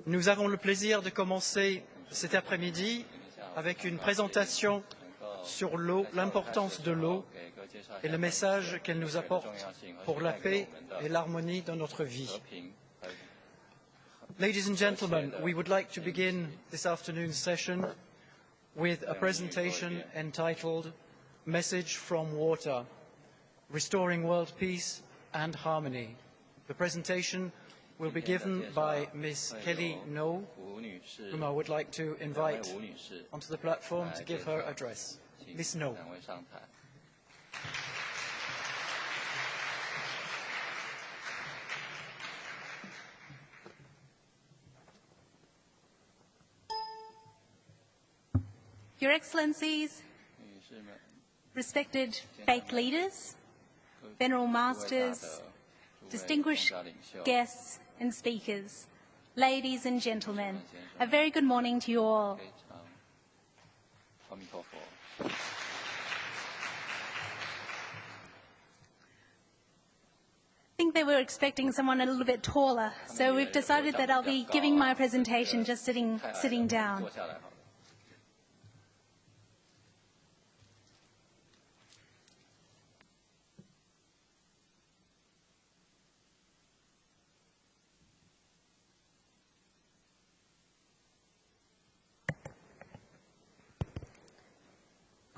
Nous avons le plaisir de commencer cet après-midi avec une présentation sur l'eau, l'importance de l'eau et le message qu'elle nous apporte pour la paix et l'harmonie dans notre vie. Ladies and gentlemen, we would like to begin this afternoon's session with a presentation entitled Message from Water, Restoring World Peace and Harmony. The presentation will be given by Ms. Kelly No, whom I would like to invite onto the platform to give her address. Ms. No. Your Excellencies, respected faith leaders, venerable masters, distinguished guests and speakers, ladies and gentlemen, a very good morning to you all. I think they were expecting someone a little bit taller, so we've decided that I'll be giving my presentation just sitting down.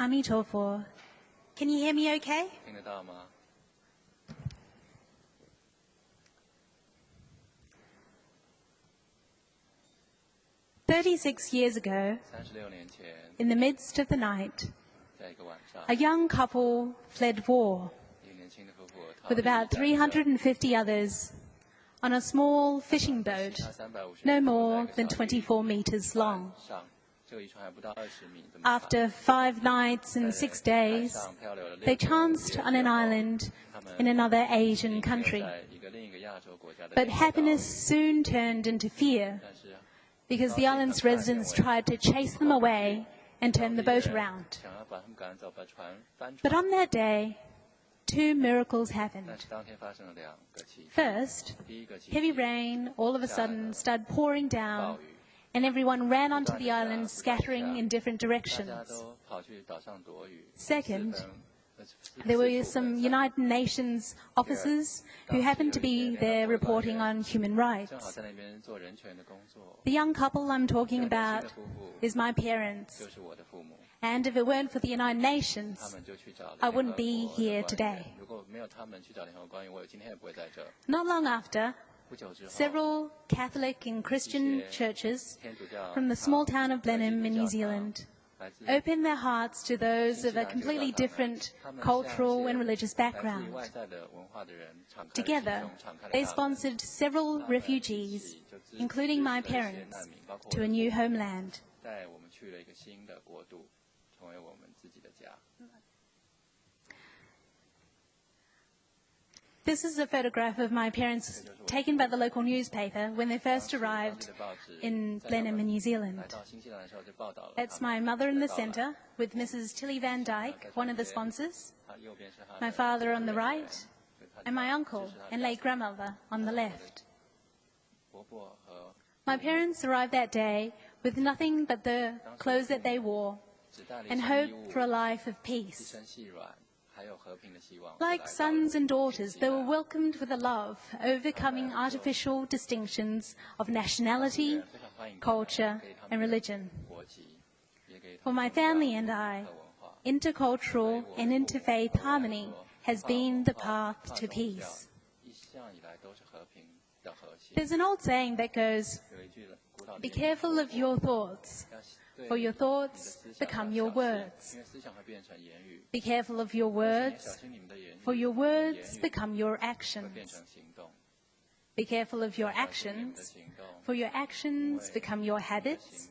Amitofo. Can you hear me okay? 36 years ago, in the midst of the night, a young couple fled war with about 350 others on a small fishing boat no more than 24 meters long. After 5 nights and 6 days, they chanced on an island in another Asian country. But happiness soon turned into fear because the island's residents tried to chase them away and turn the boat around. But on that day, 2 miracles happened. First, heavy rain all of a sudden started pouring down, and everyone ran onto the island, scattering in different directions. Second, there were some United Nations officers who happened to be there reporting on human rights. The young couple I'm talking about is my parents, and if it weren't for the United Nations, I wouldn't be here today. Not long after, several Catholic and Christian churches from the small town of Blenheim in New Zealand opened their hearts to those of a completely different cultural and religious background. Together, they sponsored several refugees, including my parents, to a new homeland. This is a photograph of my parents taken by the local newspaper when they first arrived in Blenheim in New Zealand. That's my mother in the centre with Mrs. Tilly Van Dyke, one of the sponsors, my father on the right, and my uncle and late grandmother on the left. My parents arrived that day with nothing but the clothes that they wore and hope for a life of peace. Like sons and daughters, they were welcomed with a love, overcoming artificial distinctions of nationality, culture, and religion. For my family and I, intercultural and interfaith harmony has been the path to peace. There's an old saying that goes, "Be careful of your thoughts, for your thoughts become your words. Be careful of your words, for your words become your actions. Be careful of your actions, for your actions become your habits.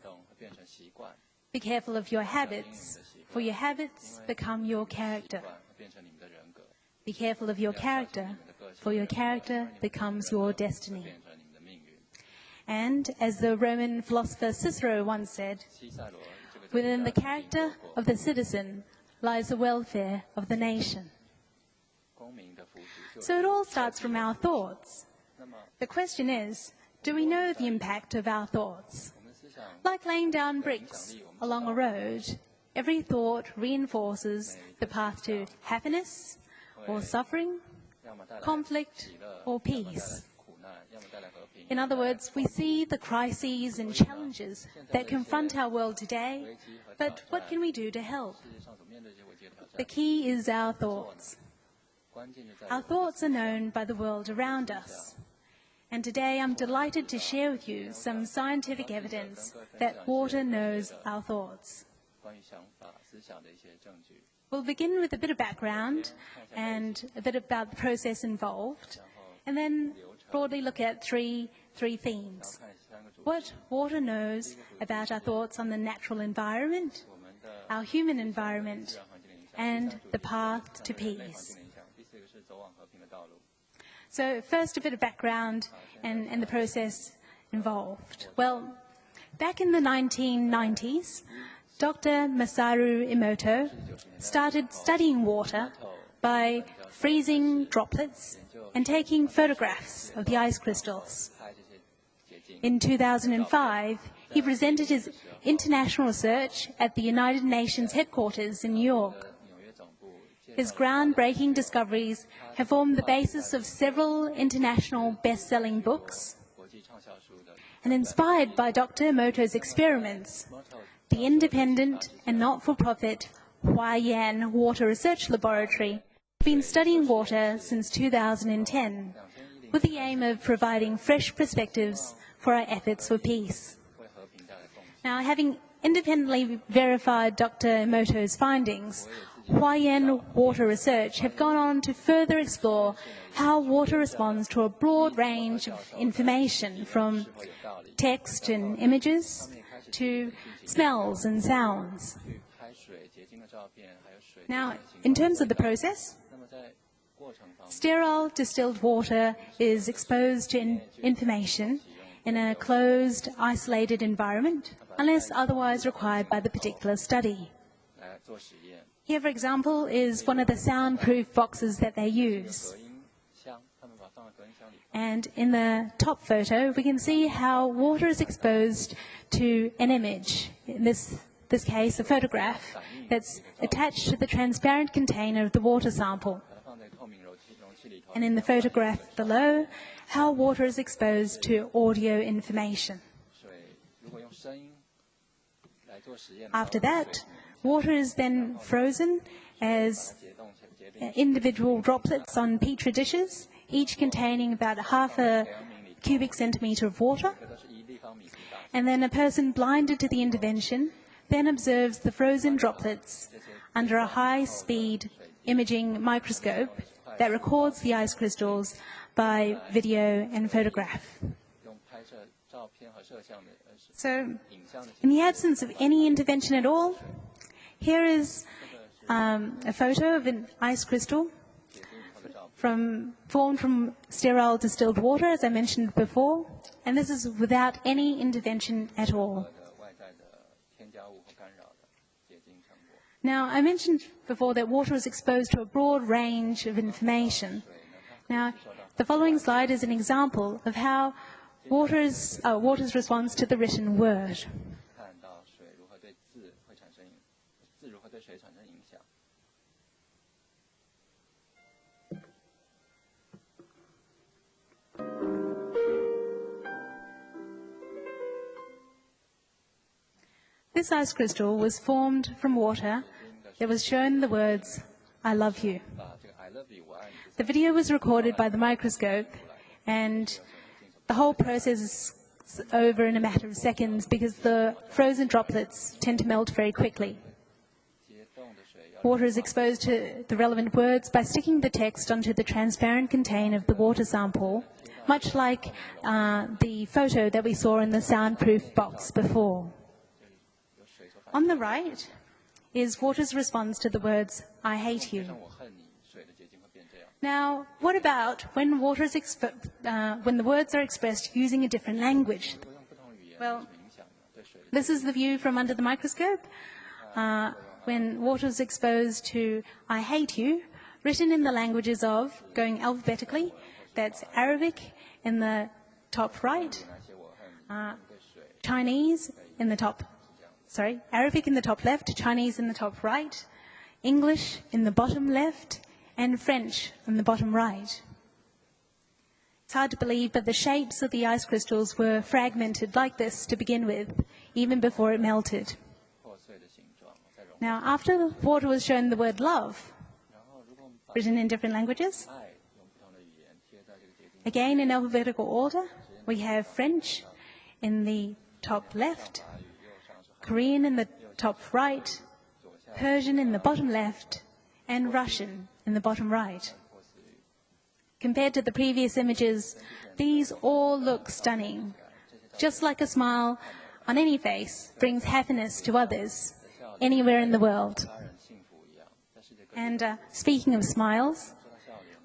Be careful of your habits, for your habits become your character. Be careful of your character, for your character becomes your destiny." And as the Roman philosopher Cicero once said, "Within the character of the citizen lies the welfare of the nation." So it all starts from our thoughts. The question is, do we know the impact of our thoughts? Like laying down bricks along a road, every thought reinforces the path to happiness or suffering, conflict or peace. In other words, we see the crises and challenges that confront our world today, but what can we do to help? The key is our thoughts. Our thoughts are known by the world around us. And today I'm delighted to share with you some scientific evidence that water knows our thoughts. We'll begin with a bit of background and a bit about the process involved, and then broadly look at three themes. What water knows about our thoughts on the natural environment, our human environment, and the path to peace. So first, a bit of background and the process involved. Well, back in the 1990s, Dr. Masaru Emoto started studying water by freezing droplets and taking photographs of the ice crystals. In 2005, he presented his international research at the United Nations headquarters in New York. His groundbreaking discoveries have formed the basis of several international best-selling books. And inspired by Dr. Emoto's experiments, the independent and not-for-profit Huaiyan Water Research Laboratory has been studying water since 2010, with the aim of providing fresh perspectives for our efforts for peace. Now, having independently verified Dr. Emoto's findings, Huaiyan Water Research have gone on to further explore how water responds to a broad range of information, from text and images to smells and sounds. Now, in terms of the process, sterile distilled water is exposed to information in a closed, isolated environment, unless otherwise required by the particular study. Here, for example, is one of the soundproof boxes that they use. And in the top photo, we can see how water is exposed to an image, in this case, a photograph, that's attached to the transparent container of the water sample. And in the photograph below, how water is exposed to audio information. After that, water is then frozen as individual droplets on petri dishes, each containing about half a cubic centimetre of water. And then a person blinded to the intervention then observes the frozen droplets under a high-speed imaging microscope that records the ice crystals by video and photograph. So, in the absence of any intervention at all, here is a photo of an ice crystal formed from sterile distilled water, as I mentioned before, and this is without any intervention at all. Now, I mentioned before that water is exposed to a broad range of information. Now, the following slide is an example of how water's response to the written word. This ice crystal was formed from water that was shown the words, "I love you." The video was recorded by the microscope, and the whole process is over in a matter of seconds because the frozen droplets tend to melt very quickly. Water is exposed to the relevant words by sticking the text onto the transparent container of the water sample, much like the photo that we saw in the soundproof box before. On the right is water's response to the words, "I hate you." Now, what about when when the words are expressed using a different language? Well, this is the view from under the microscope. When water is exposed to "I hate you," written in the languages of, going alphabetically, That's Arabic in the top right, Chinese in the top, Arabic in the top left, Chinese in the top right, English in the bottom left, and French in the bottom right. It's hard to believe, but the shapes of the ice crystals were fragmented like this to begin with, even before it melted. Now, after the water was shown the word love, written in different languages, again in alphabetical order, we have French in the top left, Korean in the top right, Persian in the bottom left, and Russian in the bottom right. Compared to the previous images, these all look stunning. Just like a smile on any face brings happiness to others, anywhere in the world. And speaking of smiles,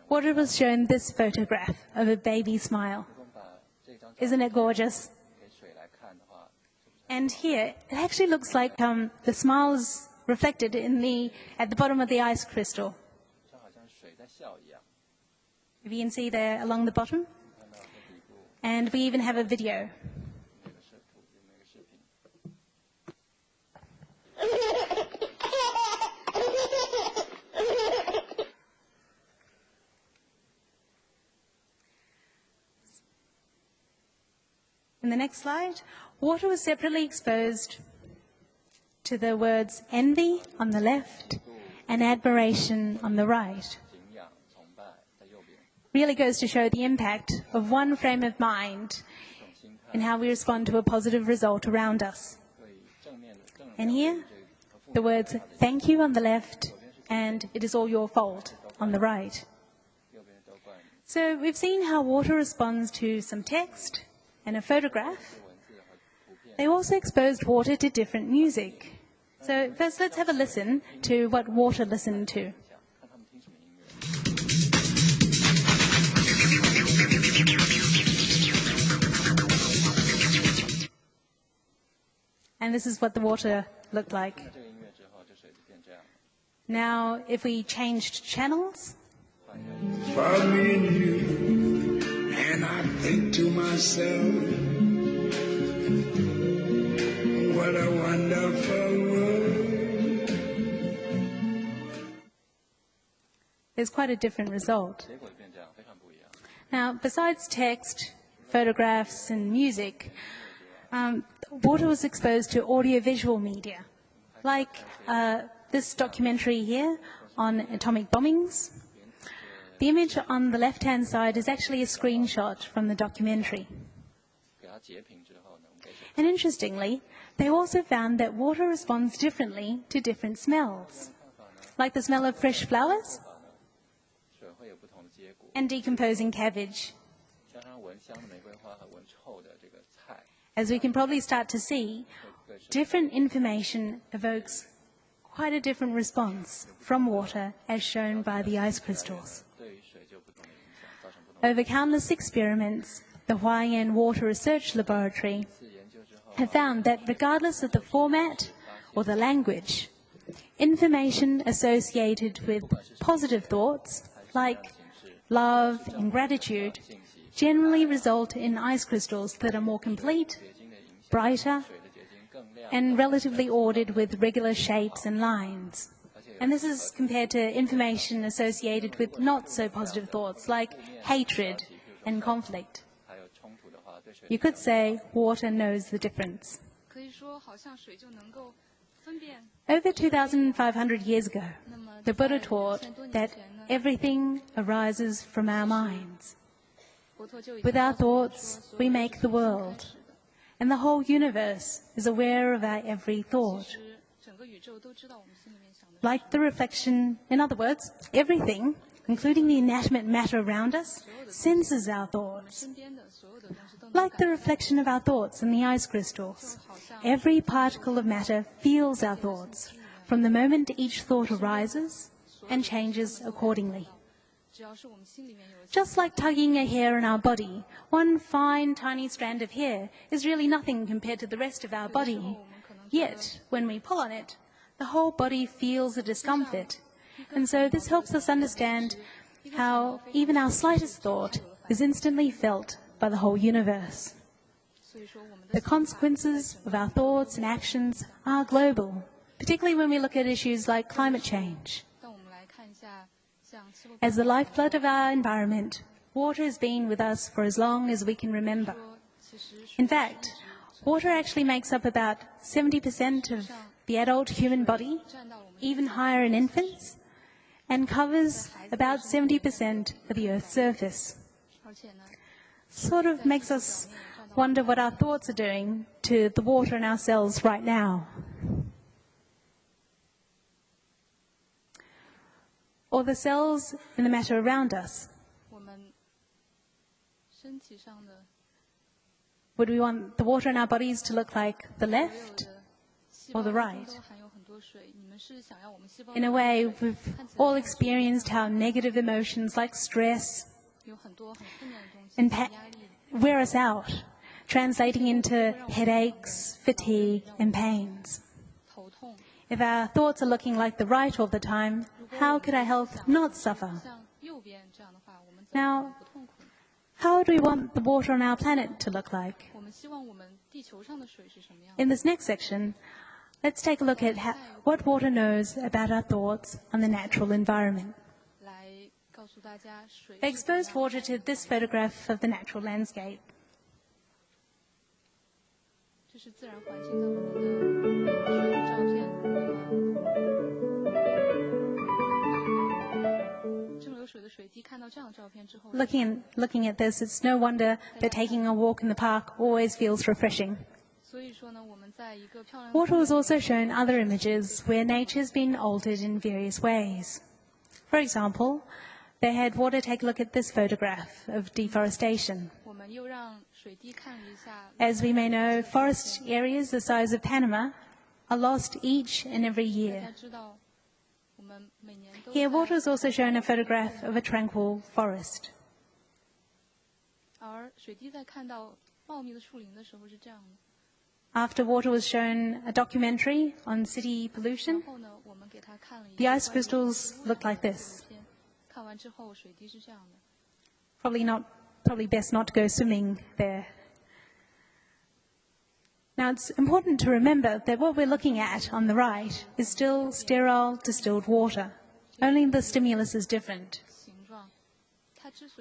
water was shown this photograph of a baby smile. Isn't it gorgeous? And here, it actually looks like the smile is reflected at the bottom of the ice crystal. If you can see there along the bottom. And we even have a video. In the next slide, water was separately exposed to the words envy on the left and admiration on the right. Really goes to show the impact of one frame of mind in how we respond to a positive result around us. And here, the words thank you on the left and it is all your fault on the right. So we've seen how water responds to some text and a photograph. They also exposed water to different music. So first let's have a listen to what water listened to. And this is what the water looked like. Now, if we changed channels. For me and you, and I think to myself, what a wonderful world. There's quite a different result. Now, besides text, photographs, and music, water was exposed to audiovisual media, like this documentary here on atomic bombings. The image on the left-hand side is actually a screenshot from the documentary. And interestingly, they also found that water responds differently to different smells, like the smell of fresh flowers and decomposing cabbage. As we can probably start to see, different information evokes quite a different response from water as shown by the ice crystals. Over countless experiments, the Huaiyan Water Research Laboratory have found that regardless of the format or the language, information associated with positive thoughts like love and gratitude generally result in ice crystals that are more complete, brighter, and relatively ordered with regular shapes and lines. And this is compared to information associated with not so positive thoughts like hatred and conflict. You could say water knows the difference. Over 2,500 years ago, the Buddha taught that everything arises from our minds. With our thoughts, we make the world, and the whole universe is aware of our every thought. Like the reflection, in other words, everything, including the inanimate matter around us, senses our thoughts. Like the reflection of our thoughts in the ice crystals, every particle of matter feels our thoughts from the moment each thought arises and changes accordingly. Just like tugging a hair in our body, one fine, tiny strand of hair is really nothing compared to the rest of our body. Yet, when we pull on it, the whole body feels a discomfort. And so this helps us understand how even our slightest thought is instantly felt by the whole universe. The consequences of our thoughts and actions are global, particularly when we look at issues like climate change. As the lifeblood of our environment, water has been with us for as long as we can remember. In fact, water actually makes up about 70% of the adult human body, even higher in infants, and covers about 70% of the Earth's surface. Sort of makes us wonder what our thoughts are doing to the water in our cells right now. Or the cells in the matter around us. Would we want the water in our bodies to look like the left or the right? In a way, we've all experienced how negative emotions like stress and wear us out, translating into headaches, fatigue, and pains. If our thoughts are looking like the right all the time, how could our health not suffer? Now, how do we want the water on our planet to look like? In this next section, let's take a look at what water knows about our thoughts on the natural environment. They exposed water to this photograph of the natural landscape. Looking at this, it's no wonder that taking a walk in the park always feels refreshing. Water was also shown other images where nature's been altered in various ways. For example, they had water take a look at this photograph of deforestation. As we may know, forest areas the size of Panama are lost each and every year. Here, water is also shown a photograph of a tranquil forest. After water was shown a documentary on city pollution, the ice crystals looked like this. Probably best not to go swimming there. Now, it's important to remember that what we're looking at on the right is still sterile distilled water. Only the stimulus is different.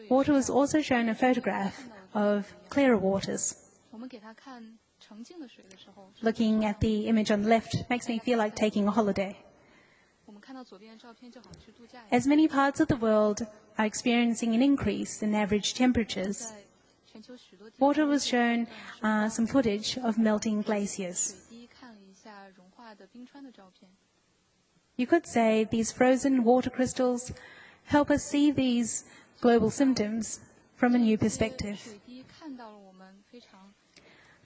Water was also shown a photograph of clearer waters. Looking at the image on the left makes me feel like taking a holiday. As many parts of the world are experiencing an increase in average temperatures, water was shown some footage of melting glaciers. You could say these frozen water crystals help us see these global symptoms from a new perspective.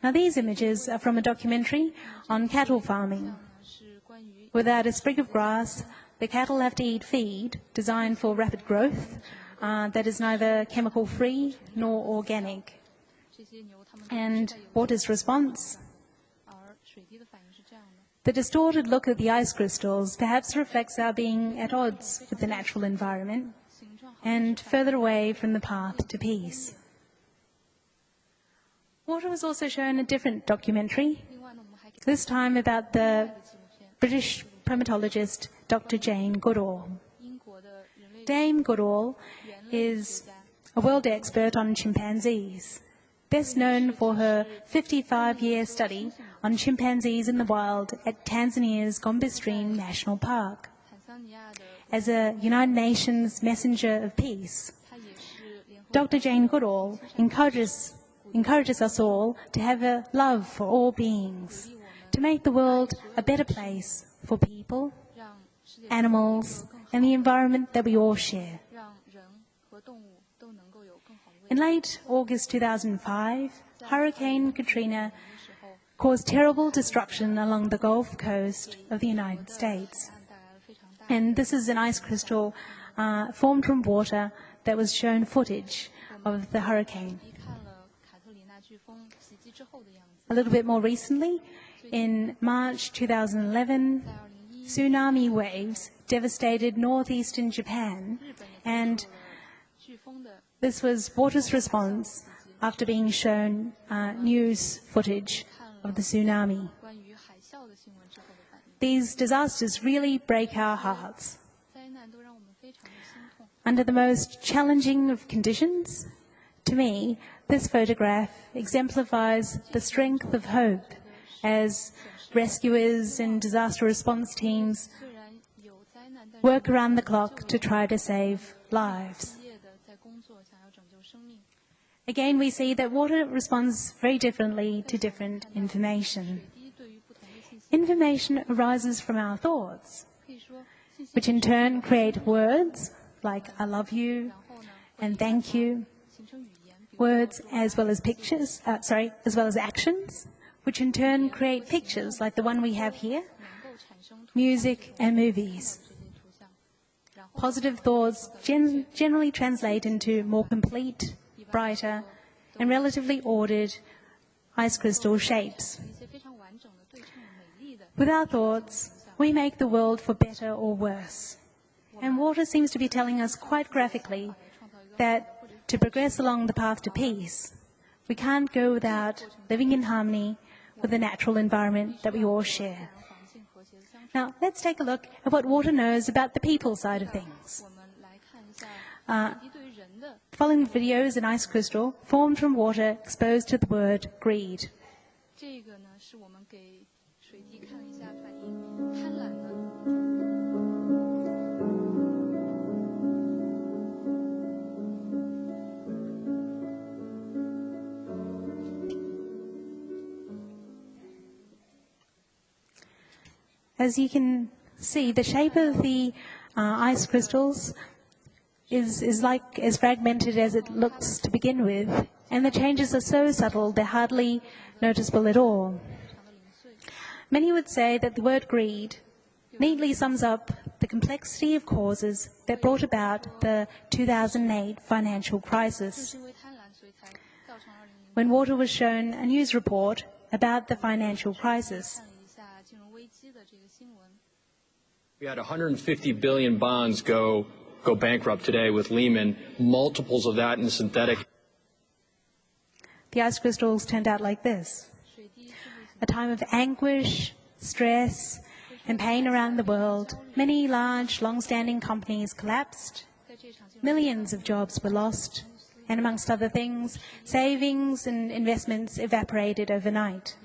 Now, these images are from a documentary on cattle farming. Without a sprig of grass, the cattle have to eat feed designed for rapid growth that is neither chemical-free nor organic. And water's response? The distorted look of the ice crystals perhaps reflects our being at odds with the natural environment and further away from the path to peace. Water was also shown a different documentary, this time about the British primatologist Dr. Jane Goodall. Dame Goodall is a world expert on chimpanzees, best known for her 55-year study on chimpanzees in the wild at Tanzania's Gombe Stream National Park. As a United Nations messenger of peace, Dr. Jane Goodall encourages us all to have a love for all beings, to make the world a better place for people, animals, and the environment that we all share. In late August 2005, Hurricane Katrina caused terrible destruction along the Gulf Coast of the United States. And this is an ice crystal formed from water that was shown footage of the hurricane. A little bit more recently, in March 2011, tsunami waves devastated northeastern Japan, and This was water's response after being shown news footage of the tsunami. These disasters really break our hearts. Under the most challenging of conditions, to me, this photograph exemplifies the strength of hope as rescuers and disaster response teams work around the clock to try to save lives. Again, we see that water responds very differently to different information. Information arises from our thoughts, which in turn create words like I love you and thank you, words as well as pictures, as well as actions, which in turn create pictures like the one we have here, music and movies. Positive thoughts generally translate into more complete, brighter, and relatively ordered ice crystal shapes. With our thoughts, we make the world for better or worse. And water seems to be telling us quite graphically that to progress along the path to peace, we can't go without living in harmony with the natural environment that we all share. Now, let's take a look at what water knows about the people side of things. Following the video is an ice crystal formed from water exposed to the word greed. As you can see, the shape of the ice crystals is as fragmented as it looks to begin with, and the changes are so subtle they're hardly noticeable at all. Many would say that the word greed neatly sums up the complexity of causes that brought about the 2008 financial crisis. When Water was shown a news report about the financial crisis, we had 150 billion bonds go bankrupt today with Lehman, multiples of that in synthetic. The ice crystals turned out like this. A time of anguish, stress, and pain around the world. Many large, long-standing companies collapsed. Millions of jobs were lost. And amongst other things, savings and investments evaporated overnight.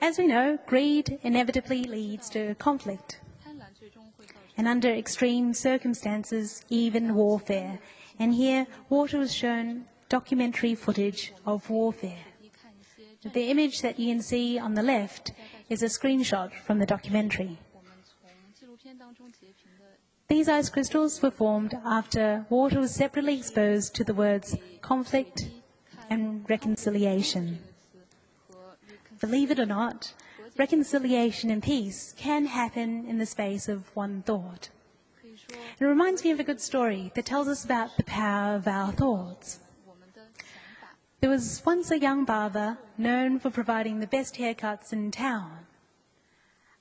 As we know, greed inevitably leads to conflict. And under extreme circumstances, even warfare. And here, Water was shown documentary footage of warfare. The image that you can see on the left is a screenshot from the documentary. These ice crystals were formed after water was separately exposed to the words conflict and reconciliation. Believe it or not, reconciliation and peace can happen in the space of one thought. It reminds me of a good story that tells us about the power of our thoughts. There was once a young barber known for providing the best haircuts in town.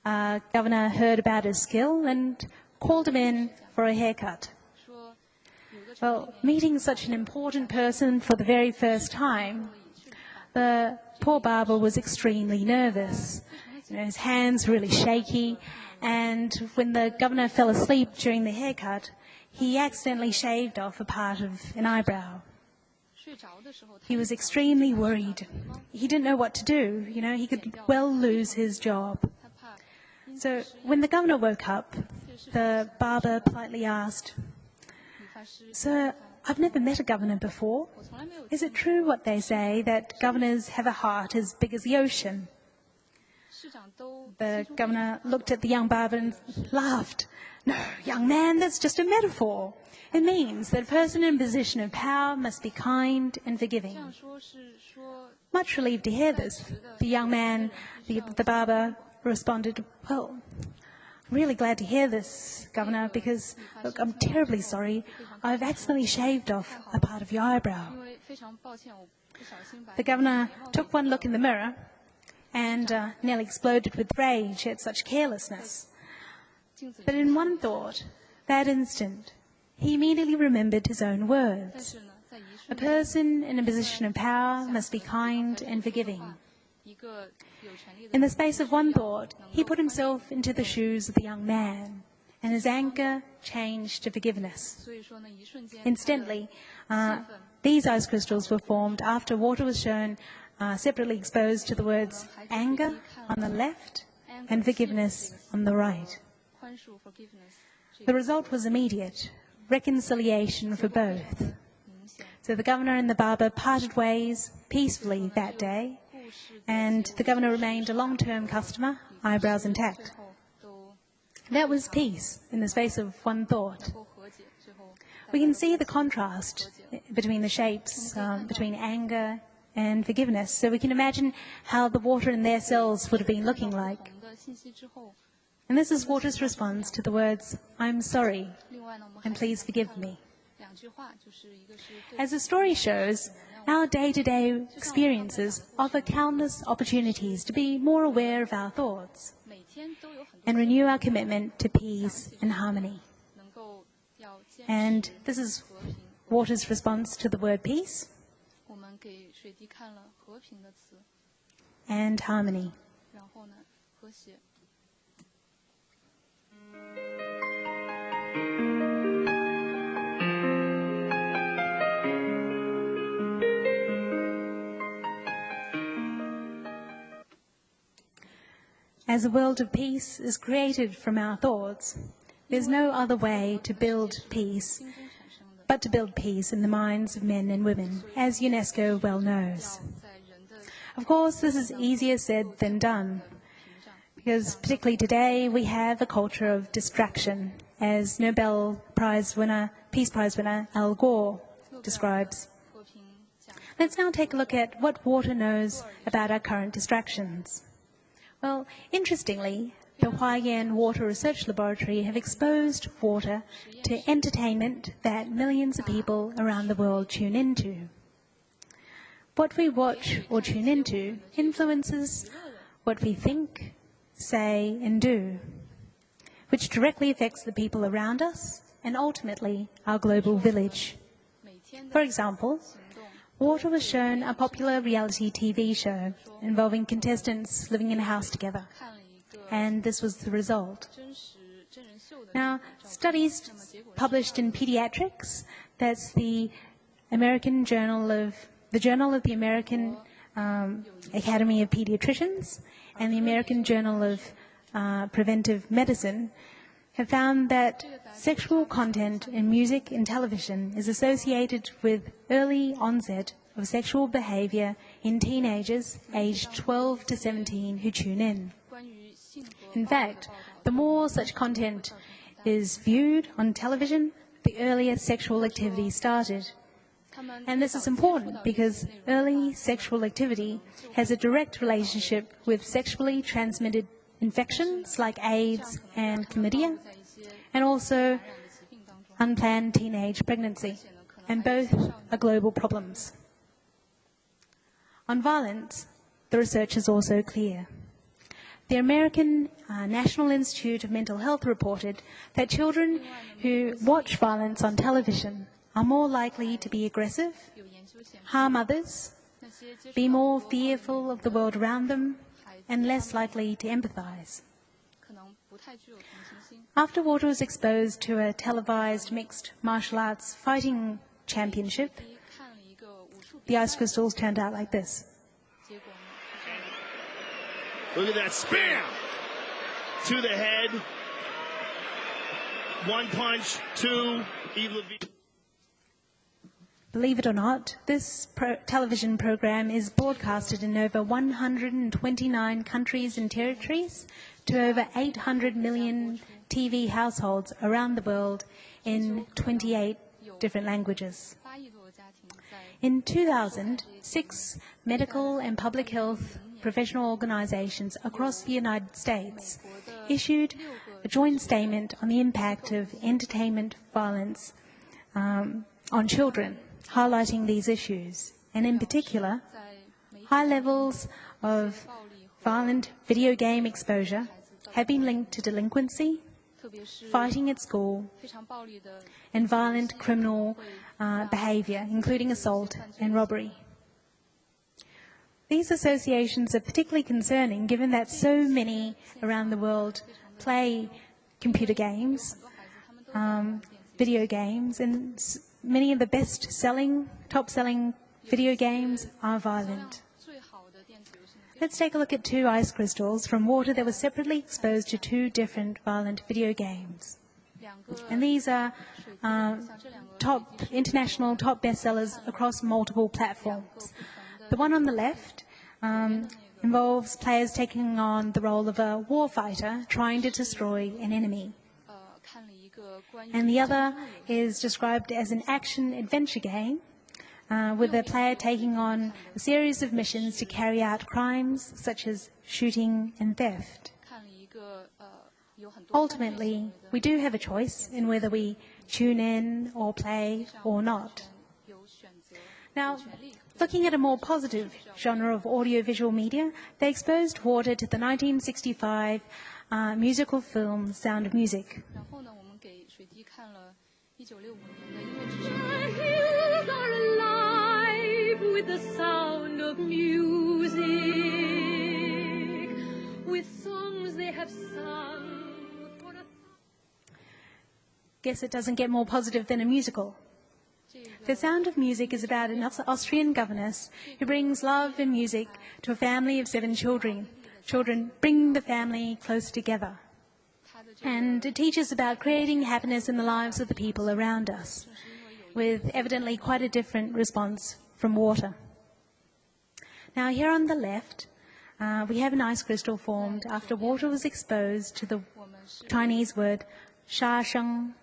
Governor heard about his skill and called him in for a haircut. Well, meeting such an important person for the very first time, the poor barber was extremely nervous. His hands were really shaky, and when the governor fell asleep during the haircut, he accidentally shaved off a part of an eyebrow. He was extremely worried. He didn't know what to do. He could well lose his job. So when the governor woke up, the barber politely asked, "Sir, I've never met a governor before. Is it true what they say, that governors have a heart as big as the ocean?" The governor looked at the young barber and laughed. "No, young man, that's just a metaphor. It means that a person in a position of power must be kind and forgiving." Much relieved to hear this, the young man, the barber, responded, "Well, I'm really glad to hear this, Governor, because, look, I'm terribly sorry. I've accidentally shaved off a part of your eyebrow." The governor took one look in the mirror and nearly exploded with rage at such carelessness. But in one thought, that instant, he immediately remembered his own words. A person in a position of power must be kind and forgiving. In the space of one thought, he put himself into the shoes of the young man, and his anger changed to forgiveness. Instantly, these ice crystals were formed after water was shown separately exposed to the words anger on the left and forgiveness on the right. The result was immediate, reconciliation for both. So the governor and the barber parted ways peacefully that day, and the governor remained a long-term customer, eyebrows intact. That was peace in the space of one thought. We can see the contrast between the shapes, between anger and forgiveness. So we can imagine how the water in their cells would have been looking like. And this is water's response to the words, "I'm sorry, and please forgive me." As the story shows, our day-to-day experiences offer countless opportunities to be more aware of our thoughts and renew our commitment to peace and harmony. And this is water's response to the word peace and harmony. As a world of peace is created from our thoughts, there's no other way to build peace but to build peace in the minds of men and women, as UNESCO well knows. Of course, this is easier said than done, because particularly today we have a culture of distraction, as Nobel Peace Prize winner Al Gore describes. Let's now take a look at what water knows about our current distractions. Well, interestingly, the Huaiyan Water Research Laboratory have exposed water to entertainment that millions of people around the world tune into. What we watch or tune into influences what we think, say, and do, which directly affects the people around us and ultimately our global village. For example, Water was shown a popular reality TV show involving contestants living in a house together, and this was the result. Now, studies published in Pediatrics, that's the Journal of the American Academy of Pediatricians and the American Journal of Preventive Medicine, have found that sexual content in music and television is associated with early onset of sexual behavior in teenagers aged 12 to 17 who tune in. In fact, the more such content is viewed on television, the earlier sexual activity started. And this is important because early sexual activity has a direct relationship with sexually transmitted infections like AIDS and chlamydia, and also unplanned teenage pregnancy, and both are global problems. On violence, the research is also clear. The American National Institute of Mental Health reported that children who watch violence on television are more likely to be aggressive, harm others, be more fearful of the world around them, and less likely to empathize. After Water was exposed to a televised mixed martial arts fighting championship, the ice crystals turned out like this. Look at that, spam! To the head. One punch, two, evil. Believe it or not, this television program is broadcasted in over 129 countries and territories to over 800 million TV households around the world in 28 different languages. In 2000, 6 medical and public health professional organizations across the United States issued a joint statement on the impact of entertainment violence on children, highlighting these issues, and in particular, high levels of violent video game exposure have been linked to delinquency, fighting at school, and violent criminal behaviour, including assault and robbery. These associations are particularly concerning given that so many around the world play computer games, video games, and many of the top-selling video games are violent. Let's take a look at 2 ice crystals from water that was separately exposed to 2 different violent video games. And these are international top bestsellers across multiple platforms. The one on the left involves players taking on the role of a warfighter trying to destroy an enemy. And the other is described as an action-adventure game with the player taking on a series of missions to carry out crimes such as shooting and theft. Ultimately, we do have a choice in whether we tune in or play or not. Now, looking at a more positive genre of audiovisual media, they exposed water to the 1965 musical film Sound of Music. Our hills are alive with the sound of music, with songs they have sung. Guess it doesn't get more positive than a musical. The Sound of Music is about an Austrian governess who brings love and music to a family of 7 children. Children bring the family close together. And it teaches about creating happiness in the lives of the people around us, with evidently quite a different response from water. Now here on the left, we have an ice crystal formed after water was exposed to the Chinese word sha sheng,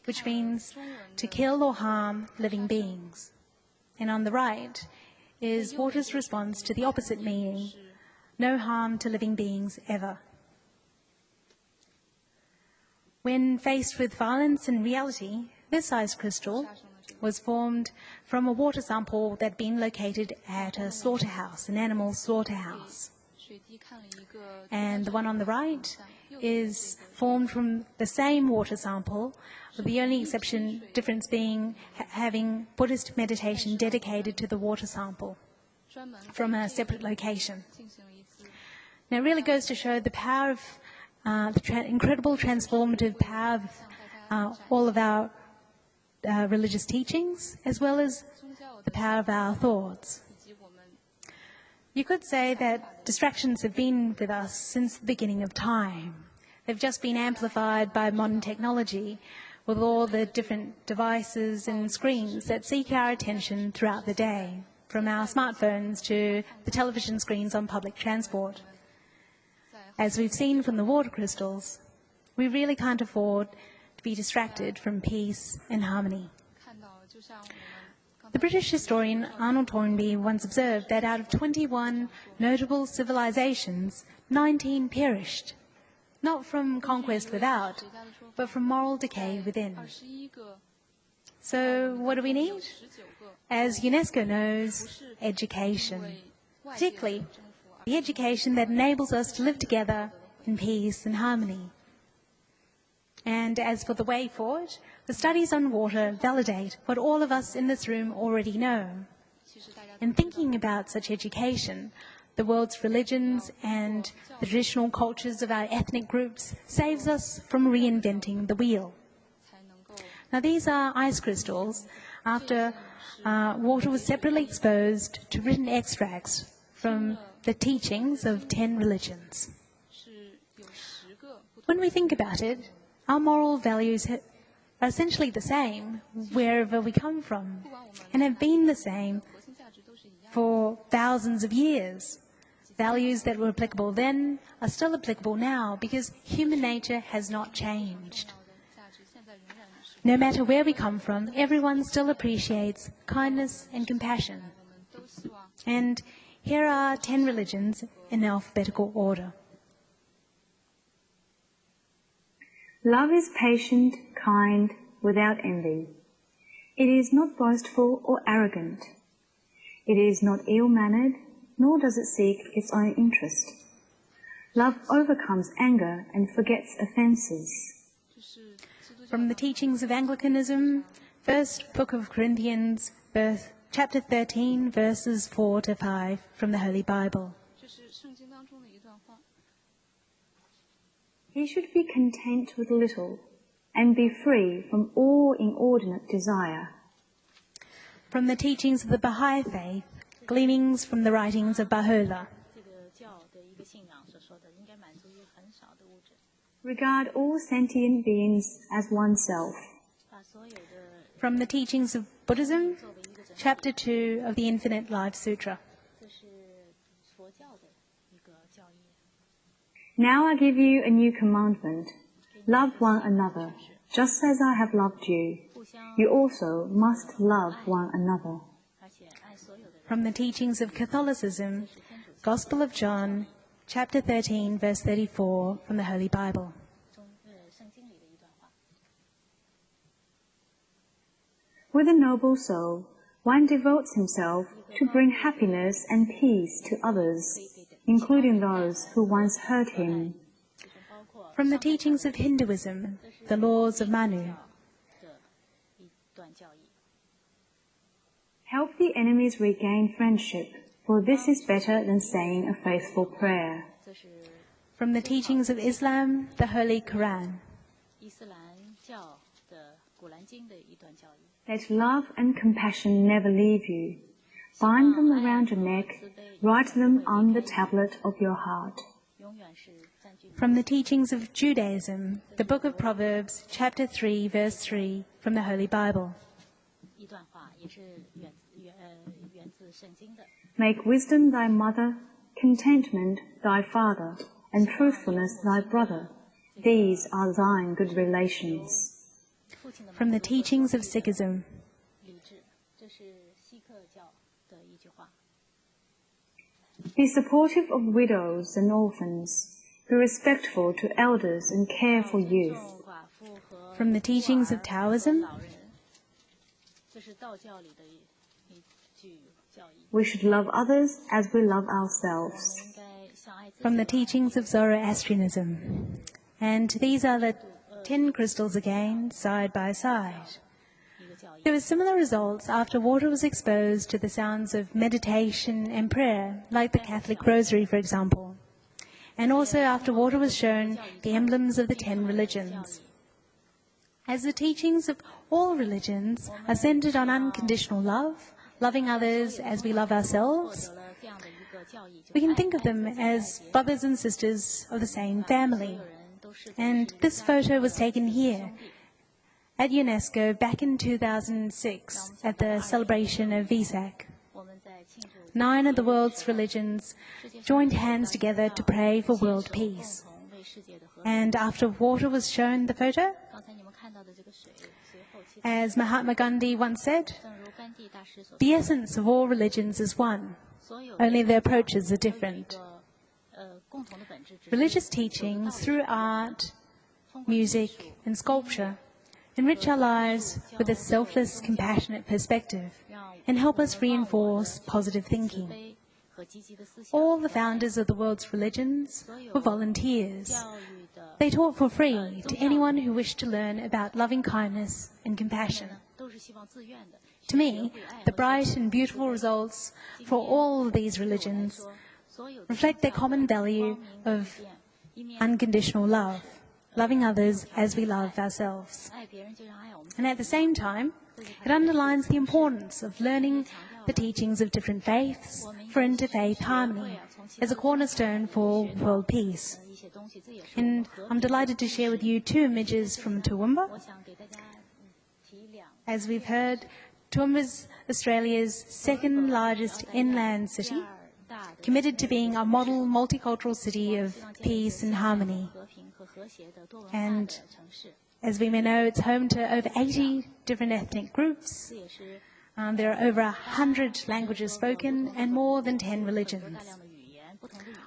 which means to kill or harm living beings. And on the right is water's response to the opposite meaning, no harm to living beings ever. When faced with violence and reality, this ice crystal was formed from a water sample that had been located at a slaughterhouse, an animal slaughterhouse. And the one on the right is formed from the same water sample, with the only difference being having Buddhist meditation dedicated to the water sample from a separate location. Now it really goes to show the power of the incredible transformative power of all of our religious teachings, as well as the power of our thoughts. You could say that distractions have been with us since the beginning of time. They've just been amplified by modern technology, with all the different devices and screens that seek our attention throughout the day, from our smartphones to the television screens on public transport. As we've seen from the water crystals, we really can't afford to be distracted from peace and harmony. The British historian Arnold Toynbee once observed that out of 21 notable civilizations, 19 perished, not from conquest without, but from moral decay within. So what do we need? As UNESCO knows, education, particularly the education that enables us to live together in peace and harmony. And as for the way forward, the studies on water validate what all of us in this room already know. In thinking about such education, the world's religions and the traditional cultures of our ethnic groups saves us from reinventing the wheel. Now these are ice crystals after water was separately exposed to written extracts from the teachings of 10 religions. When we think about it, our moral values are essentially the same wherever we come from, and have been the same for thousands of years. Values that were applicable then are still applicable now because human nature has not changed. No matter where we come from, everyone still appreciates kindness and compassion. And here are 10 religions in alphabetical order. Love is patient, kind, without envy. It is not boastful or arrogant. It is not ill-mannered, nor does it seek its own interest. Love overcomes anger and forgets offences. From the teachings of Anglicanism, First Book of Corinthians, chapter 13, verses 4 to 5 from the Holy Bible. He should be content with little and be free from all inordinate desire. From the teachings of the Baha'i faith, gleanings from the writings of Baha'u'llah. Regard all sentient beings as oneself. From the teachings of Buddhism, chapter 2 of the Infinite Life Sutra. Now I give you a new commandment. Love one another, just as I have loved you. You also must love one another. From the teachings of Catholicism, Gospel of John, chapter 13, verse 34 from the Holy Bible. With a noble soul, one devotes himself to bring happiness and peace to others, including those who once hurt him. From the teachings of Hinduism, the laws of Manu. Help the enemies regain friendship, for this is better than saying a faithful prayer. From the teachings of Islam, the Holy Quran. Let love and compassion never leave you. Bind them around your neck, write them on the tablet of your heart. From the teachings of Judaism, the Book of Proverbs, chapter 3, verse 3 from the Holy Bible. Make wisdom thy mother, contentment thy father, and truthfulness thy brother. These are thine good relations. From the teachings of Sikhism. Be supportive of widows and orphans. Be respectful to elders and care for youth. From the teachings of Taoism. We should love others as we love ourselves. From the teachings of Zoroastrianism. And these are the 10 crystals again, side by side. There were similar results after water was exposed to the sounds of meditation and prayer, like the Catholic Rosary, for example. And also after water was shown the emblems of the 10 religions. As the teachings of all religions are centered on unconditional love, loving others as we love ourselves, we can think of them as brothers and sisters of the same family. And this photo was taken here at UNESCO back in 2006 at the celebration of Vesak. 9 of the world's religions joined hands together to pray for world peace. And after water was shown the photo, as Mahatma Gandhi once said, the essence of all religions is one, only their approaches are different. Religious teachings through art, music, and sculpture enrich our lives with a selfless, compassionate perspective and help us reinforce positive thinking. All the founders of the world's religions were volunteers. They taught for free to anyone who wished to learn about loving kindness and compassion. To me, the bright and beautiful results for all of these religions reflect their common value of unconditional love, loving others as we love ourselves. And at the same time, it underlines the importance of learning the teachings of different faiths for interfaith harmony as a cornerstone for world peace. And I'm delighted to share with you 2 images from Toowoomba. As we've heard, Toowoomba is Australia's 2nd largest inland city, committed to being a model multicultural city of peace and harmony. And as we may know, it's home to over 80 different ethnic groups. There are over 100 languages spoken and more than 10 religions.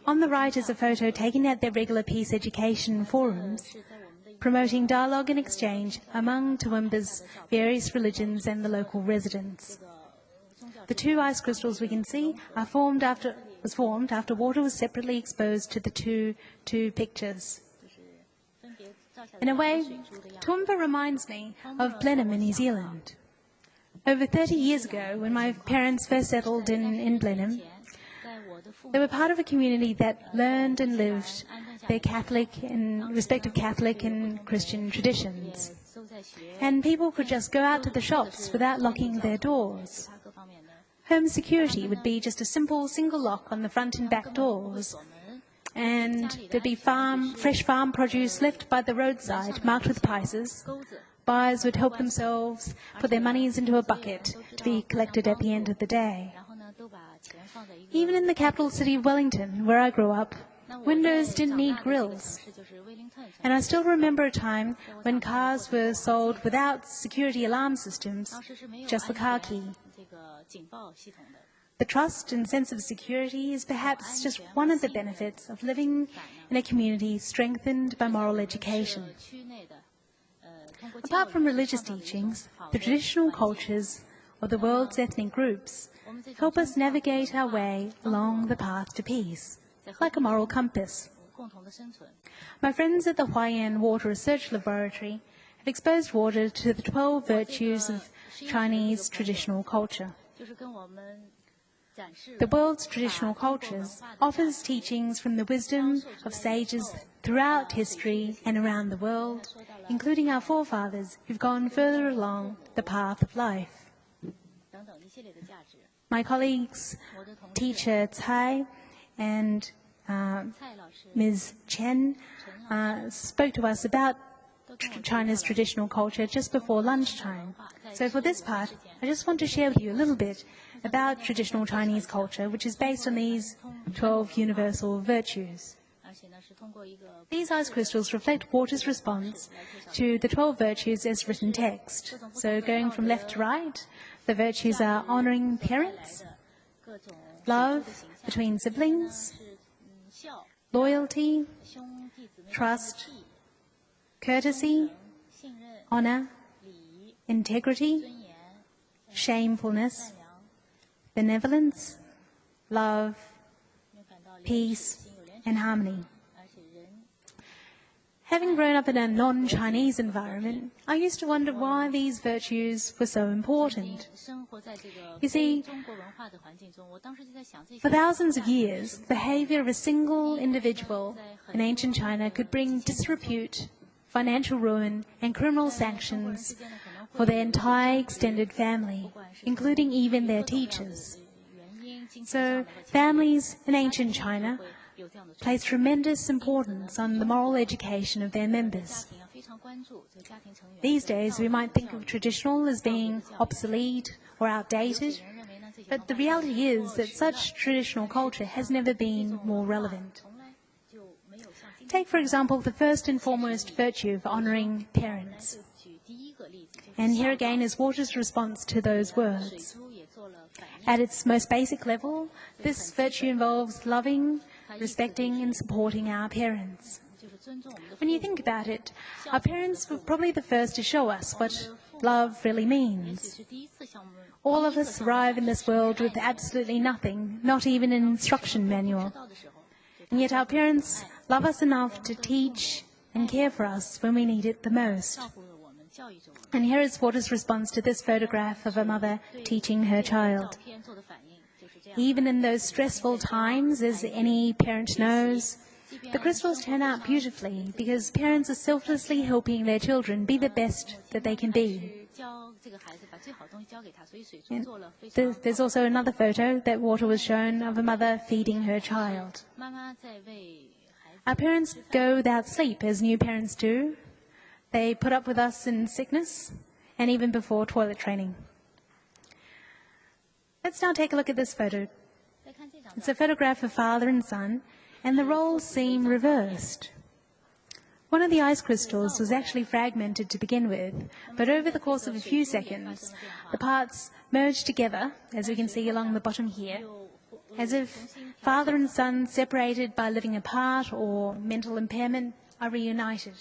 On the right is a photo taken at their regular peace education forums, promoting dialogue and exchange among Toowoomba's various religions and the local residents. The 2 ice crystals we can see was formed after water was separately exposed to the two pictures. In a way, Toowoomba reminds me of Blenheim in New Zealand. Over 30 years ago, when my parents first settled in Blenheim, they were part of a community that learned and lived their respective Catholic and Christian traditions. And people could just go out to the shops without locking their doors. Home security would be just a simple single lock on the front and back doors. And there'd be fresh farm produce left by the roadside, marked with prices. Buyers would help themselves put their monies into a bucket to be collected at the end of the day. Even in the capital city of Wellington, where I grew up, windows didn't need grills. And I still remember a time when cars were sold without security alarm systems, just the car key. The trust and sense of security is perhaps just one of the benefits of living in a community strengthened by moral education. Apart from religious teachings, the traditional cultures of the world's ethnic groups help us navigate our way along the path to peace, like a moral compass. My friends at the Huaiyan Water Research Laboratory have exposed water to the 12 virtues of Chinese traditional culture. The world's traditional cultures offers teachings from the wisdom of sages throughout history and around the world, including our forefathers who've gone further along the path of life. My colleagues, teacher Tsai and Ms. Chen, spoke to us about China's traditional culture just before lunchtime. So for this part, I just want to share with you a little bit about traditional Chinese culture, which is based on these 12 universal virtues. These ice crystals reflect water's response to the 12 virtues as written text. So going from left to right, the virtues are honouring parents, love between siblings, loyalty, trust, courtesy, honour, integrity, shamefulness, benevolence, love, peace, and harmony. Having grown up in a non-Chinese environment, I used to wonder why these virtues were so important. You see, for thousands of years, the behaviour of a single individual in ancient China could bring disrepute, financial ruin, and criminal sanctions for their entire extended family, including even their teachers. So, families in ancient China place tremendous importance on the moral education of their members. These days, we might think of traditional as being obsolete or outdated, but the reality is that such traditional culture has never been more relevant. Take, for example, the first and foremost virtue of honouring parents. And here again is water's response to those words. At its most basic level, this virtue involves loving, respecting and supporting our parents. When you think about it, our parents were probably the first to show us what love really means. All of us arrive in this world with absolutely nothing, not even an instruction manual. And yet our parents love us enough to teach and care for us when we need it the most. And here is water's response to this photograph of a mother teaching her child. Even in those stressful times, as any parent knows, the crystals turn out beautifully because parents are selflessly helping their children be the best that they can be. And there's also another photo that water was shown of a mother feeding her child. Our parents go without sleep, as new parents do. They put up with us in sickness and even before toilet training. Let's now take a look at this photo. It's a photograph of father and son, and the roles seem reversed. One of the ice crystals was actually fragmented to begin with, but over the course of a few seconds, the parts merged together, as we can see along the bottom here, as if father and son, separated by living apart or mental impairment, are reunited,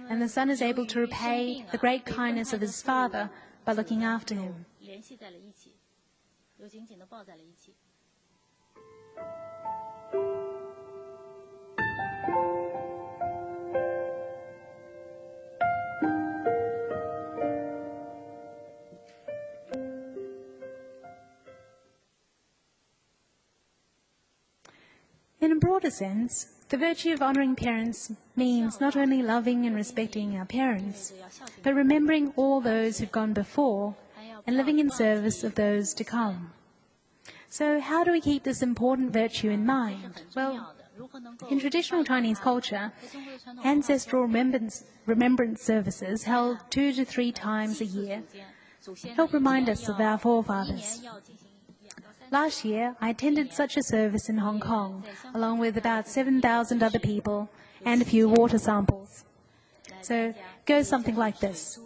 and the son is able to repay the great kindness of his father by looking after him. In a broader sense, the virtue of honoring parents means not only loving and respecting our parents, but remembering all those who've gone before and living in service of those to come. So how do we keep this important virtue in mind? Well, in traditional Chinese culture, ancestral remembrance services held 2 to 3 times a year help remind us of our forefathers. Last year, I attended such a service in Hong Kong, along with about 7,000 other people and a few water samples. So it goes something like this.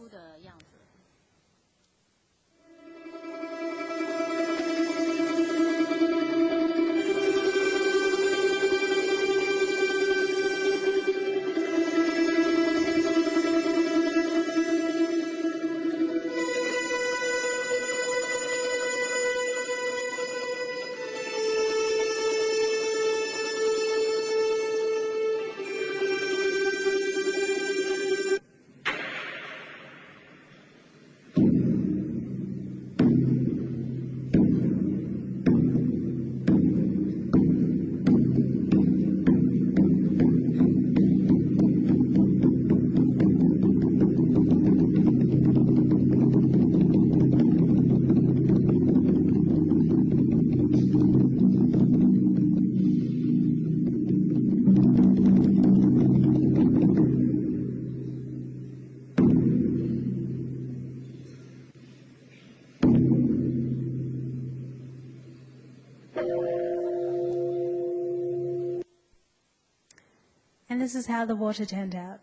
And this is how the water turned out.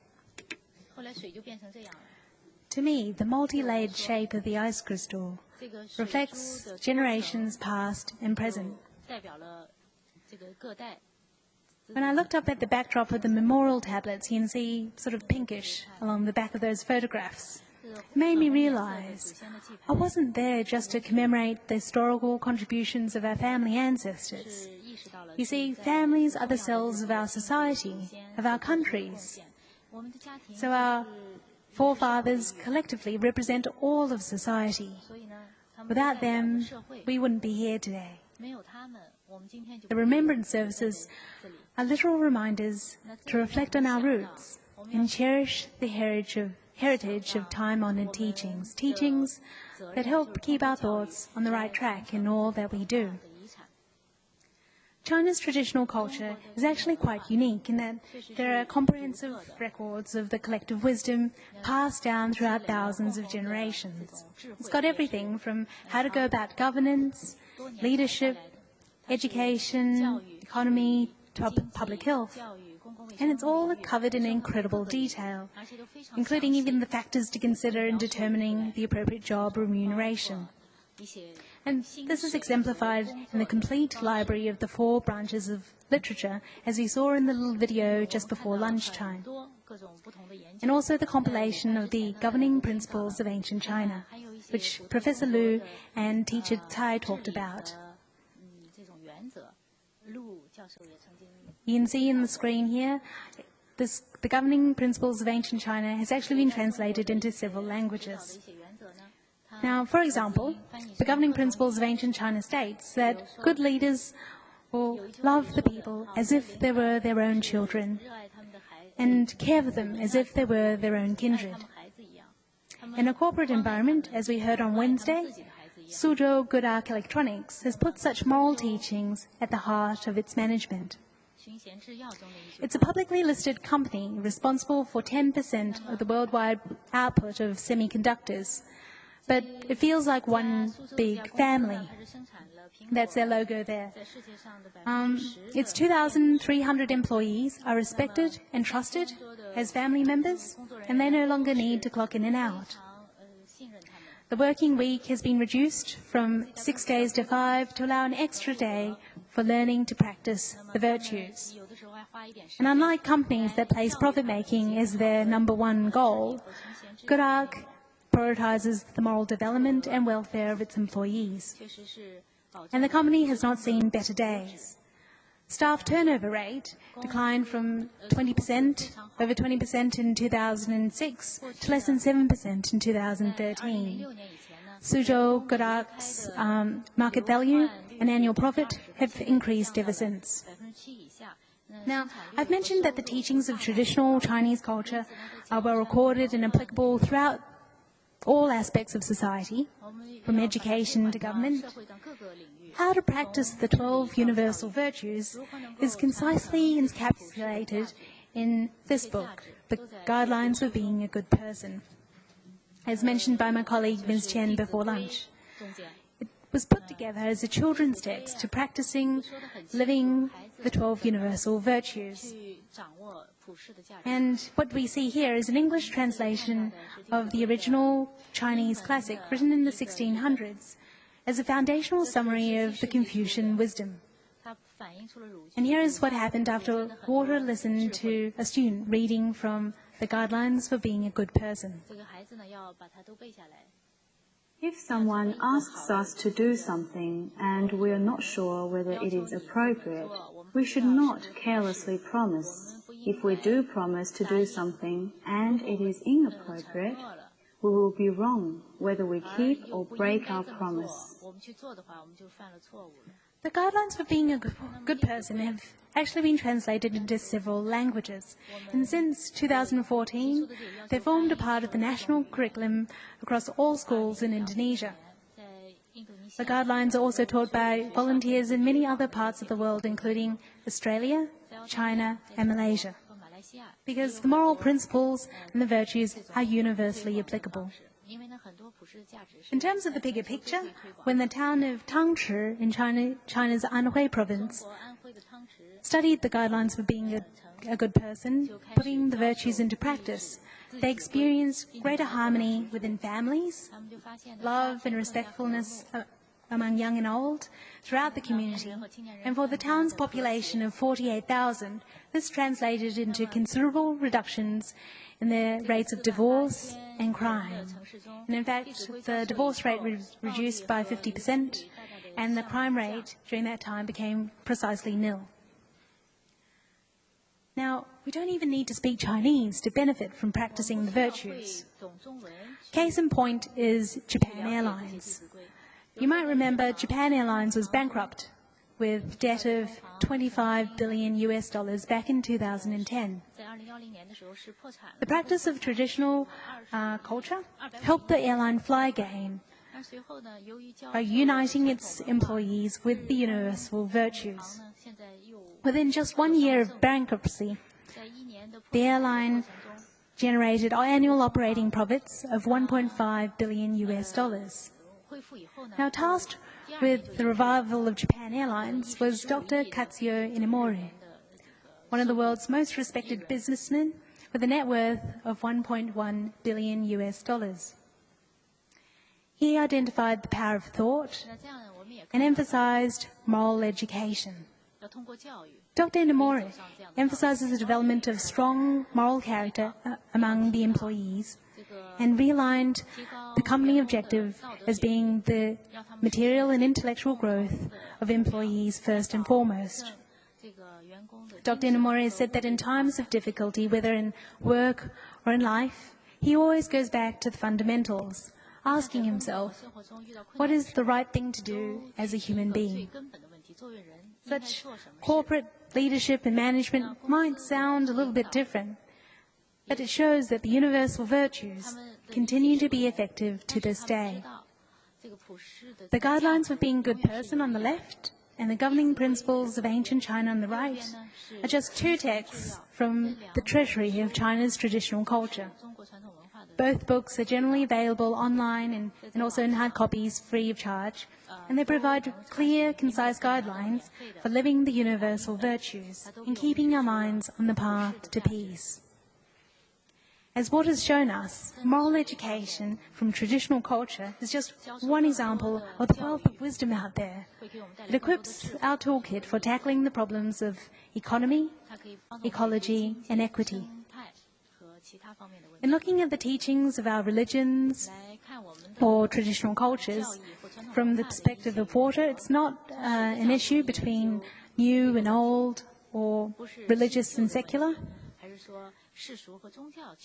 To me, the multi-layered shape of the ice crystal reflects generations past and present. When I looked up at the backdrop of the memorial tablets, you can see sort of pinkish along the back of those photographs. It made me realize I wasn't there just to commemorate the historical contributions of our family ancestors. You see, families are the cells of our society, of our countries. So our forefathers collectively represent all of society. Without them, we wouldn't be here today. The remembrance services are literal reminders to reflect on our roots and cherish the heritage of time-honored teachings that help keep our thoughts on the right track in all that we do. China's traditional culture is actually quite unique in that there are comprehensive records of the collective wisdom passed down throughout thousands of generations. It's got everything from how to go about governance, leadership, education, economy, to public health. And it's all covered in incredible detail, including even the factors to consider in determining the appropriate job remuneration. And this is exemplified in the complete library of the 4 branches of literature, as we saw in the little video just before lunchtime. And also the compilation of the governing principles of ancient China, which Professor Lu and teacher Tsai talked about. You can see in the screen here, the governing principles of ancient China has actually been translated into several languages. Now, for example, the governing principles of ancient China states that good leaders will love the people as if they were their own children and care for them as if they were their own kindred. In a corporate environment, as we heard on Wednesday, Suzhou Good Arc Electronics has put such moral teachings at the heart of its management. It's a publicly listed company responsible for 10% of the worldwide output of semiconductors, but it feels like one big family. That's their logo there. Its 2,300 employees are respected and trusted as family members, and they no longer need to clock in and out. The working week has been reduced from 6 days to 5 to allow an extra day for learning to practice the virtues. And unlike companies that place profit-making as their #1 goal, Good Arc prioritizes the moral development and welfare of its employees. And the company has not seen better days. Staff turnover rate declined from over 20% in 2006 to less than 7% in 2013. Suzhou Good Arc's market value and annual profit have increased ever since. Now, I've mentioned that the teachings of traditional Chinese culture are well recorded and applicable throughout all aspects of society, from education to government. How to practice the 12 universal virtues is concisely encapsulated in this book, The Guidelines for Being a Good Person, as mentioned by my colleague Ms. Chen before lunch. It was put together as a children's text to practicing living the 12 universal virtues. And what we see here is an English translation of the original Chinese classic written in the 1600s as a foundational summary of the Confucian wisdom. And here is what happened after Walter listened to a student reading from The Guidelines for Being a Good Person. If someone asks us to do something and we are not sure whether it is appropriate, we should not carelessly promise. If we do promise to do something and it is inappropriate, we will be wrong whether we keep or break our promise. The guidelines for being a good person have actually been translated into several languages, and since 2014, they formed a part of the national curriculum across all schools in Indonesia. The guidelines are also taught by volunteers in many other parts of the world, including Australia, China, and Malaysia, because the moral principles and the virtues are universally applicable. In terms of the bigger picture, when the town of Tangchi in China's Anhui province studied the guidelines for being a good person, putting the virtues into practice, they experienced greater harmony within families, love and respectfulness among young and old throughout the community. And for the town's population of 48,000, this translated into considerable reductions in the rates of divorce and crime. And in fact, the divorce rate was reduced by 50%, and the crime rate during that time became precisely nil. Now, we don't even need to speak Chinese to benefit from practicing the virtues. Case in point is Japan Airlines. You might remember Japan Airlines was bankrupt with debt of $25 billion back in 2010. The practice of traditional culture helped the airline fly again by uniting its employees with the universal virtues. Within just 1 year of bankruptcy, the airline generated annual operating profits of $1.5 billion. Now, tasked with the revival of Japan Airlines was Dr. Katsuo Inomori, one of the world's most respected businessmen with a net worth of $1.1 billion. He identified the power of thought and emphasized moral education. Dr. Inomori emphasizes the development of strong moral character among the employees and realigned the company objective as being the material and intellectual growth of employees first and foremost. Dr. Inomori said that in times of difficulty, whether in work or in life, he always goes back to the fundamentals, asking himself, what is the right thing to do as a human being? Such corporate leadership and management might sound a little bit different, but it shows that the universal virtues continue to be effective to this day. The guidelines for being a good person on the left and the governing principles of ancient China on the right are just two texts from the treasury of China's traditional culture. Both books are generally available online and also in hard copies free of charge, and they provide clear, concise guidelines for living the universal virtues and keeping our minds on the path to peace. As what has shown us, moral education from traditional culture is just one example of the wealth of wisdom out there. It equips our toolkit for tackling the problems of economy, ecology, and equity. In looking at the teachings of our religions or traditional cultures, from the perspective of water, it's not an issue between new and old or religious and secular,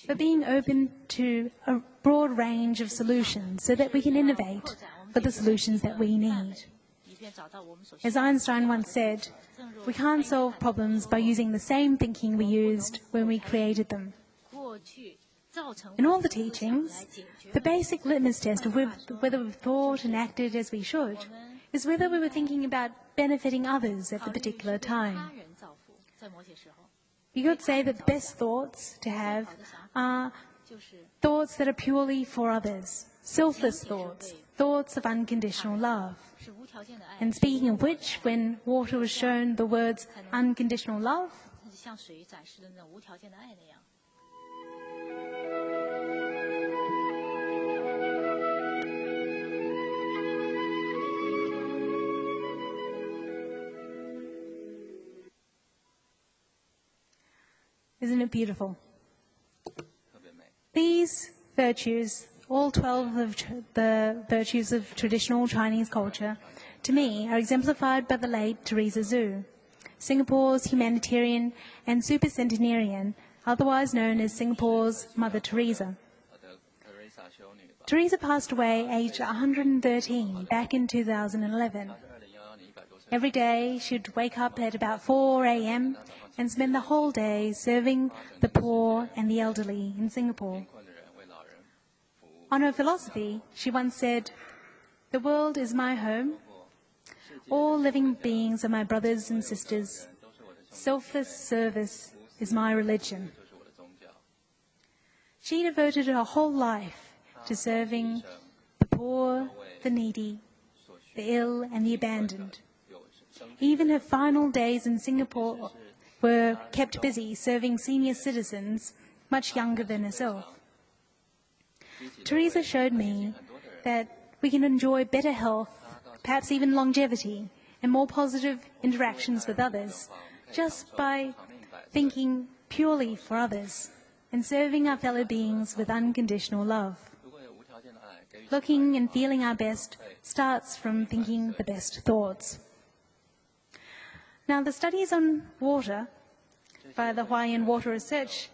but being open to a broad range of solutions so that we can innovate for the solutions that we need. As Einstein once said, We can't solve problems by using the same thinking we used when we created them. In all the teachings, the basic litmus test of whether we've thought and acted as we should is whether we were thinking about benefiting others at the particular time. You could say that the best thoughts to have are thoughts that are purely for others, selfless thoughts, thoughts of unconditional love. And speaking of which, when water was shown the words unconditional love, isn't it beautiful? These virtues, all 12 of the virtues of traditional Chinese culture, to me are exemplified by the late Teresa Xu, Singapore's humanitarian and supercentenarian, otherwise known as Singapore's Mother Teresa. Teresa passed away aged 113 back in 2011. Every day she'd wake up at about 4 a.m. and spend the whole day serving the poor and the elderly in Singapore. On her philosophy, she once said, "The world is my home. All living beings are my brothers and sisters. Selfless service is my religion." She devoted her whole life to serving the poor, the needy, the ill, and the abandoned. Even her final days in Singapore were kept busy serving senior citizens much younger than herself. Teresa showed me that we can enjoy better health, perhaps even longevity, and more positive interactions with others just by thinking purely for others and serving our fellow beings with unconditional love. Looking and feeling our best starts from thinking the best thoughts. Now, the studies on water by the Hawaiian Water Research,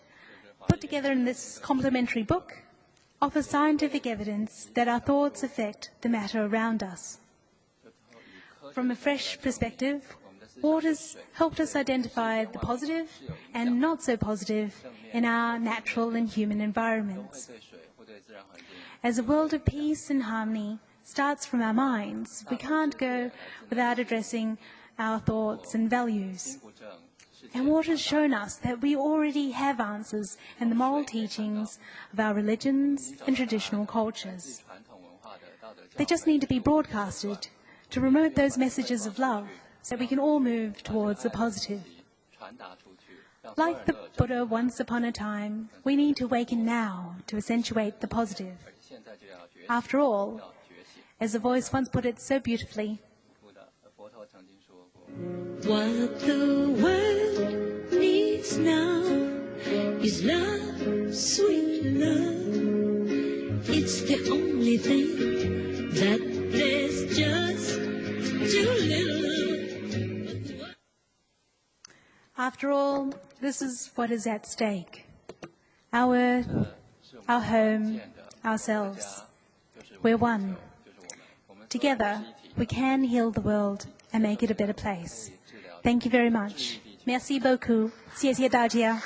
put together in this complementary book, offer scientific evidence that our thoughts affect the matter around us. From a fresh perspective, water's helped us identify the positive and not so positive in our natural and human environments. As a world of peace and harmony starts from our minds, we can't go without addressing our thoughts and values. And water has shown us that we already have answers in the moral teachings of our religions and traditional cultures. They just need to be broadcasted to promote those messages of love so we can all move towards the positive. Like the Buddha once upon a time, we need to awaken now to accentuate the positive. After all, as a voice once put it so beautifully, what the world needs now is love, sweet love. It's the only thing that there's just too little of. After all, this is what is at stake. Our earth, our home, ourselves. We're one. Together, we can heal the world and make it a better place. Thank you very much. Merci beaucoup. 谢谢大家。